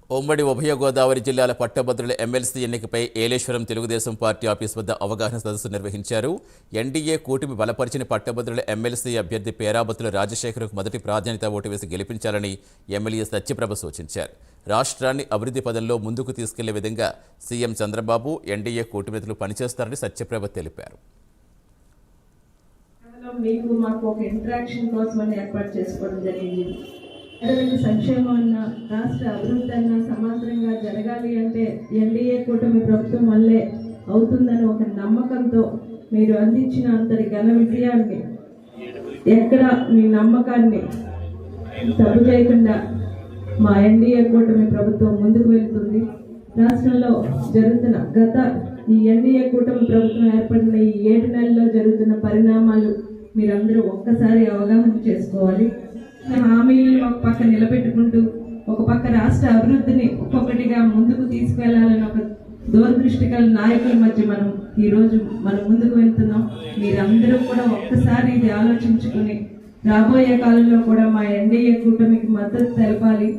ఉమ్మడి ఉభయ గోదావరి జిల్లాల పట్టభద్రుల ఎమ్మెల్సీ ఎన్నికపై ఏలేశ్వరం తెలుగుదేశం పార్టీ ఆఫీస్ వద్ద అవగాహన సదస్సు నిర్వహించారు. ఎన్డీఏ కూటమి బలపరిచిన పట్టభద్రుల ఎమ్మెల్సీ అభ్యర్థి పేరాబత్తుల రాజశేఖర్కు మొదటి ప్రాధాన్యత ఓటు వేసి గెలిపించాలని ఎమ్మెల్యే సత్యప్రభ సూచించారు. రాష్ట్రాన్ని అభివృద్ధి పదంలో ముందుకు తీసుకెళ్లే విధంగా సీఎం చంద్రబాబు, ఎన్డీఏ కూటమి నేతలు పనిచేస్తారని సత్యప్రభ తెలిపారు. మీకు మాకు ఒక ఇంటరాక్షన్ కోసం ఏర్పాటు చేసుకోవడం జరిగింది. ఎటువంటి సంక్షేమం అన్న రాష్ట్ర అభివృద్ధి అన్న సమాంతరంగా జరగాలి అంటే ఎన్డీఏ కూటమి ప్రభుత్వం వల్లే అవుతుందని ఒక నమ్మకంతో మీరు అందించిన అంతటి ఘన విజయాన్ని ఎక్కడ మీ నమ్మకాన్ని తప్పు చేయకుండా మా ఎన్డీఏ కూటమి ప్రభుత్వం ముందుకు వెళ్తుంది. రాష్ట్రంలో జరుగుతున్న ఈ ఎన్డీఏ కూటమి ప్రభుత్వం ఏర్పడిన ఈ 7 నెలల్లో జరుగుతున్న పరిణామాలు మీరందరూ ఒక్కసారి అవగాహన చేసుకోవాలి. హామీలను ఒక పక్క నిలబెట్టుకుంటూ ఒక పక్క రాష్ట్ర అభివృద్ధిని ఒక్కొక్కటిగా ముందుకు తీసుకెళ్లాలని ఒక దూరదృష్టి గల నాయకుల మధ్య మనం ముందుకు వెళ్తున్నాం. మీరందరూ కూడా ఒక్కసారి ఇది ఆలోచించుకుని రాబోయే కాలంలో కూడా మా ఎన్డీఏ కూటమికి మద్దతు తెలపాలి.